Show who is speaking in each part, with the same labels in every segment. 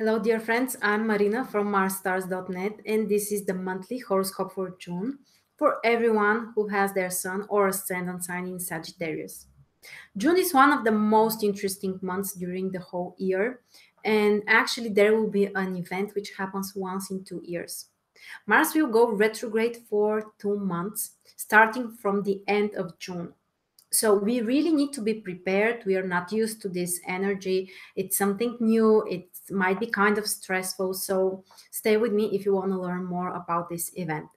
Speaker 1: Hello, dear friends. I'm Marina from MarsStars.net, and this is the monthly horoscope for June for everyone who has their sun or ascendant sign in Sagittarius. June is one of the most interesting months during the whole year, and actually, there will be an event which happens once in 2 years. Mars will go retrograde for 2 months, starting from the end of June. So we really need to be prepared. We are not used to this energy. It's something new. It might be kind of stressful. So stay with me if you want to learn more about this event.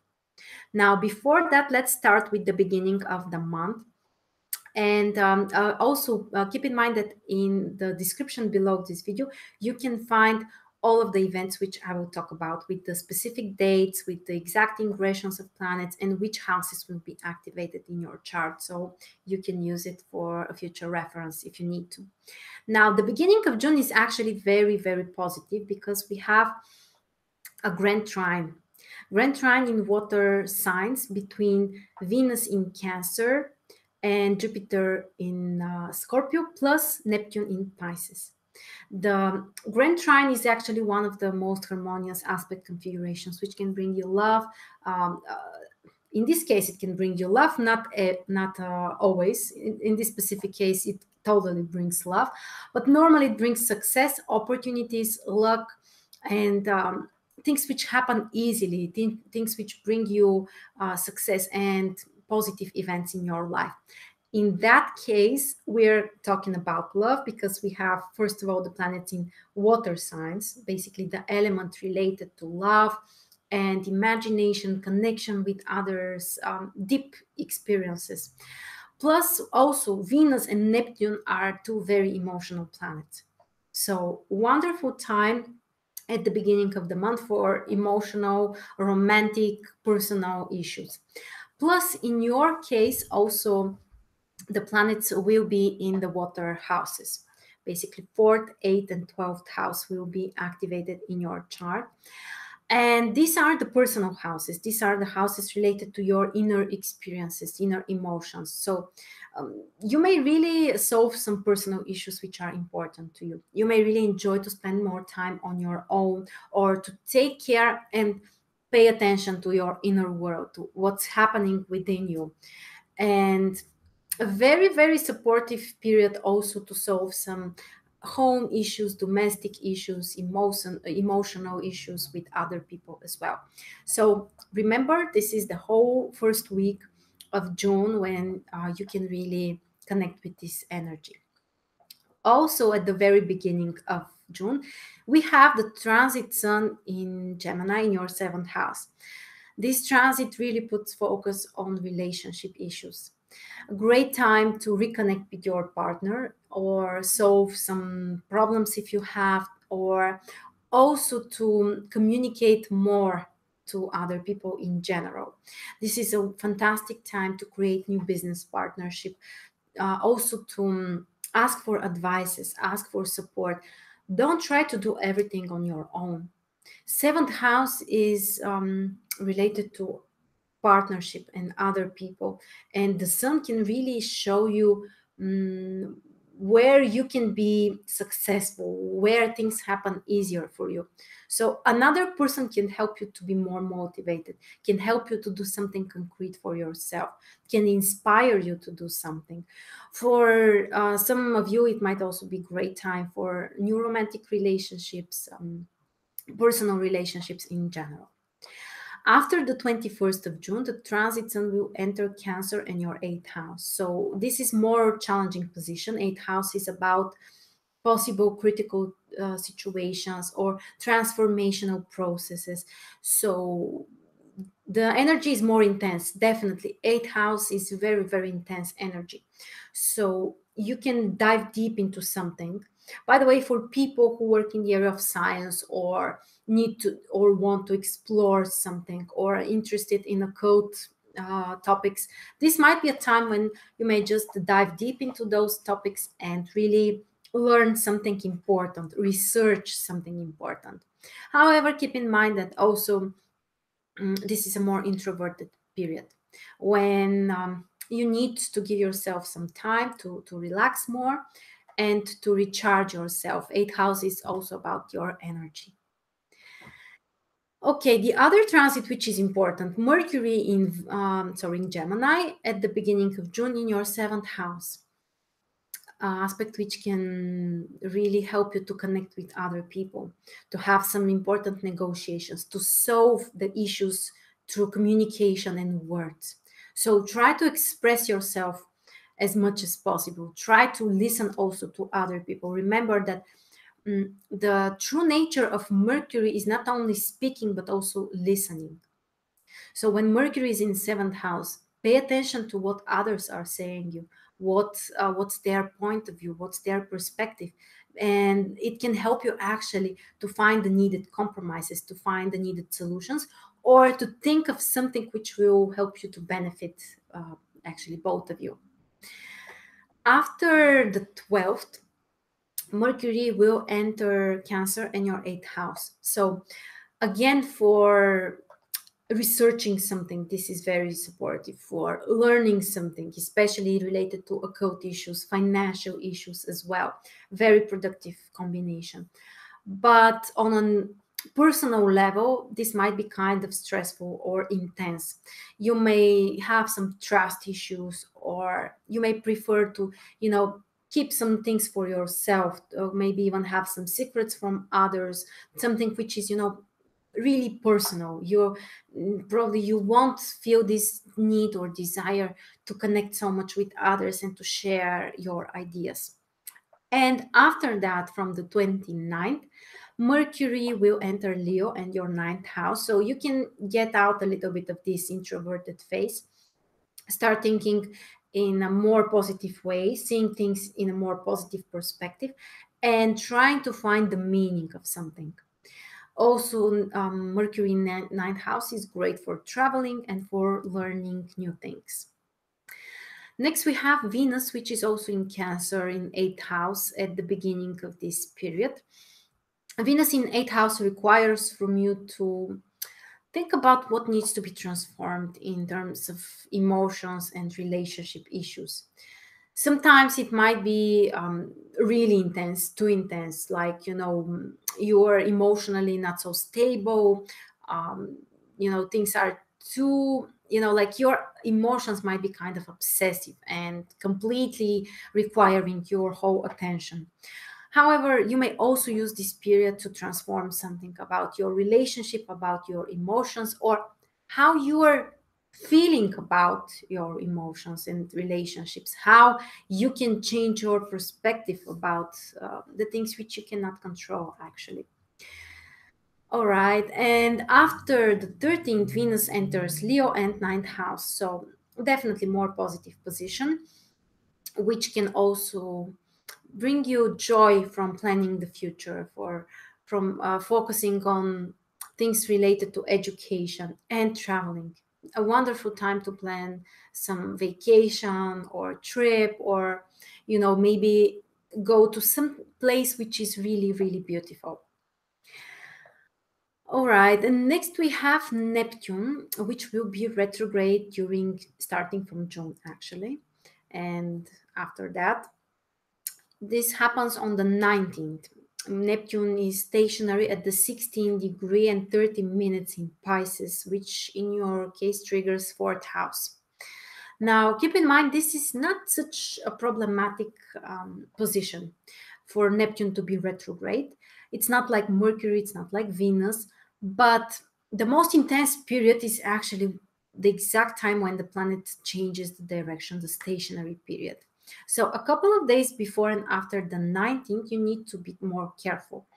Speaker 1: Now, before that, let's start with the beginning of the month. And also keep in mind that in the description below this video, you can find all of the events which I will talk about with the specific dates, with the exact ingressions of planets, and which houses will be activated in your chart. So you can use it for a future reference if you need to. Now, the beginning of June is actually very, very positive because we have a grand trine. Grand trine in water signs between Venus in Cancer and Jupiter in Scorpio plus Neptune in Pisces. The Grand Trine is actually one of the most harmonious aspect configurations, which can bring you love. Um, uh, in this case, it can bring you love, not always. In this specific case, it totally brings love, but normally it brings success, opportunities, luck, and things which happen easily, things which bring you success and positive events in your life. In that case, we're talking about love because we have, first of all, the planets in water signs, basically the element related to love and imagination, connection with others, deep experiences. Plus, also, Venus and Neptune are two very emotional planets. So, wonderful time at the beginning of the month for emotional, romantic, personal issues. Plus, in your case, also, the planets will be in the water houses. Basically, 4th, 8th, and 12th house will be activated in your chart. And these are the personal houses. These are the houses related to your inner experiences, inner emotions. So you may really solve some personal issues which are important to you. You may really enjoy to spend more time on your own or to take care and pay attention to your inner world, to what's happening within you. And a very, very supportive period also to solve some home issues, domestic issues, emotional issues with other people as well. So remember, this is the whole first week of June when you can really connect with this energy. Also, at the very beginning of June, we have the transit sun in Gemini in your 7th house. This transit really puts focus on relationship issues. A great time to reconnect with your partner or solve some problems if you have, or also to communicate more to other people in general. This is a fantastic time to create new business partnership, also to ask for advices, ask for support. Don't try to do everything on your own. 7th house is related to partnership and other people, and the sun can really show you where you can be successful, where things happen easier for you. So another person can help you to be more motivated, can help you to do something concrete for yourself, can inspire you to do something. For some of you, it might also be great time for new romantic relationships, personal relationships in general. After the 21st of June, the transit sun will enter Cancer in your 8th house. So this is more challenging position. 8th house is about possible critical situations or transformational processes. So the energy is more intense, definitely. 8th house is very, very intense energy. So you can dive deep into something. By the way, for people who work in the area of science or need to or want to explore something or are interested in occult topics, this might be a time when you may just dive deep into those topics and really learn something important, research something important. However, keep in mind that also this is a more introverted period when you need to give yourself some time to relax more and to recharge yourself. Eighth house is also about your energy. Okay, the other transit which is important, Mercury in Gemini at the beginning of June in your seventh house. Aspect which can really help you to connect with other people, to have some important negotiations, to solve the issues through communication and words. So try to express yourself as much as possible. Try to listen also to other people. Remember that the true nature of Mercury is not only speaking but also listening. So when Mercury is in seventh house, pay attention to what others are saying you, what's their point of view, what's their perspective, and it can help you actually to find the needed compromises, to find the needed solutions, or to think of something which will help you to benefit actually both of you. After the 12th, Mercury will enter Cancer in your eighth house. So again, for researching something, this is very supportive. For learning something, especially related to occult issues, financial issues as well, very productive combination. But on a personal level, this might be kind of stressful or intense. You may have some trust issues, or you may prefer to keep some things for yourself, or maybe even have some secrets from others, something which is really personal. You won't feel this need or desire to connect so much with others and to share your ideas. And after that, from the 29th, Mercury will enter Leo and your ninth house. So you can get out a little bit of this introverted phase, start thinking in a more positive way, seeing things in a more positive perspective, and trying to find the meaning of something. Also, Mercury in ninth house is great for traveling and for learning new things. Next, we have Venus, which is also in Cancer in eighth house at the beginning of this period. Venus in eighth house requires from you to think about what needs to be transformed in terms of emotions and relationship issues. Sometimes it might be really intense, too intense, like, you're emotionally not so stable. Things are too, like your emotions might be kind of obsessive and completely requiring your whole attention. However, you may also use this period to transform something about your relationship, about your emotions, or how you are feeling about your emotions and relationships, how you can change your perspective about the things which you cannot control, actually. All right. And after the 13th, Venus enters Leo and ninth house. So definitely more positive position, which can also bring you joy from planning the future, from focusing on things related to education and traveling. A wonderful time to plan some vacation or trip, or maybe go to some place which is really, really beautiful. All right, and next we have Neptune, which will be retrograde starting from June, actually. And after that, this happens on the 19th. Neptune is stationary at the 16 degree and 30 minutes in Pisces, which in your case triggers fourth house. Now, keep in mind, this is not such a problematic position for Neptune to be retrograde. It's not like Mercury, it's not like Venus, but the most intense period is actually the exact time when the planet changes the direction, the stationary period. So a couple of days before and after the 19th, you need to be more careful.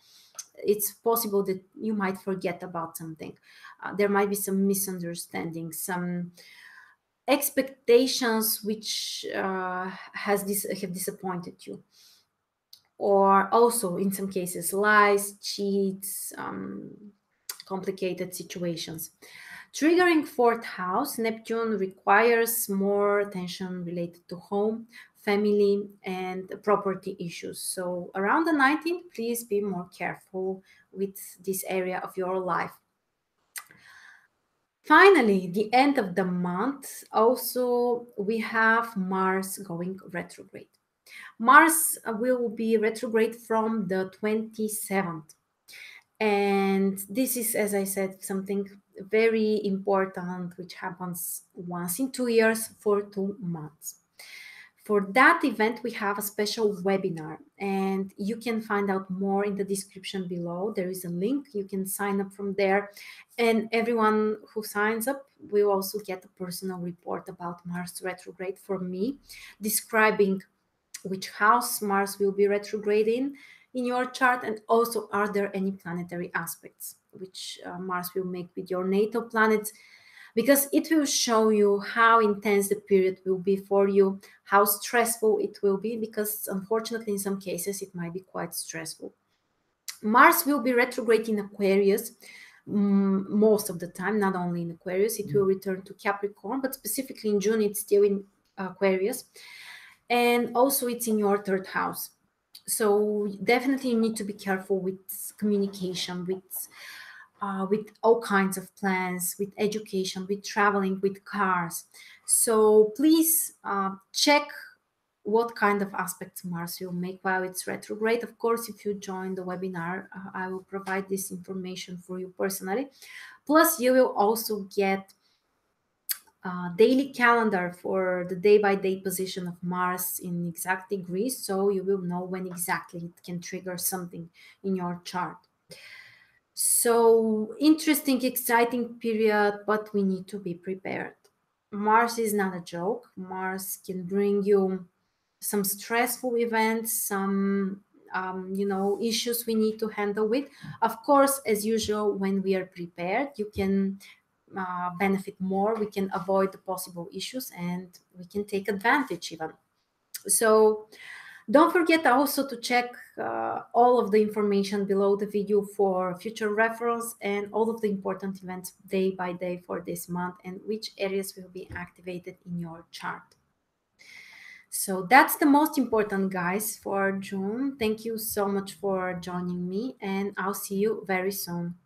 Speaker 1: It's possible that you might forget about something. There might be some misunderstandings, some expectations which have disappointed you, or also in some cases lies, cheats, complicated situations. Triggering fourth house, Neptune requires more attention related to home, family, and property issues. So around the 19th, please be more careful with this area of your life. Finally, the end of the month, also we have Mars going retrograde. Mars will be retrograde from the 27th. And this is, as I said, something very important, which happens once in 2 years for 2 months. For that event, we have a special webinar, and you can find out more in the description below. There is a link. You can sign up from there. And everyone who signs up will also get a personal report about Mars retrograde from me, describing which house Mars will be retrograde in your chart, and also are there any planetary aspects which Mars will make with your natal planets, because it will show you how intense the period will be for you, how stressful it will be, because unfortunately in some cases it might be quite stressful. Mars will be retrograde in Aquarius most of the time, not only in Aquarius. It will return to Capricorn, but specifically in June it's still in Aquarius. And also it's in your third house. So definitely you need to be careful with communication, with all kinds of plans, with education, with traveling, with cars. So please check what kind of aspects Mars will make while it's retrograde. Of course, if you join the webinar, I will provide this information for you personally. Plus, you will also get a daily calendar for the day-by-day position of Mars in exact degrees, so you will know when exactly it can trigger something in your chart. So interesting, exciting period, but we need to be prepared. Mars is not a joke. Mars can bring you some stressful events, some issues we need to handle with. Of course, as usual, when we are prepared, you can benefit more. We can avoid the possible issues, and we can take advantage even. So don't forget also to check all of the information below the video for future reference, and all of the important events day by day for this month, and which areas will be activated in your chart. So that's the most important, guys, for June. Thank you so much for joining me, and I'll see you very soon.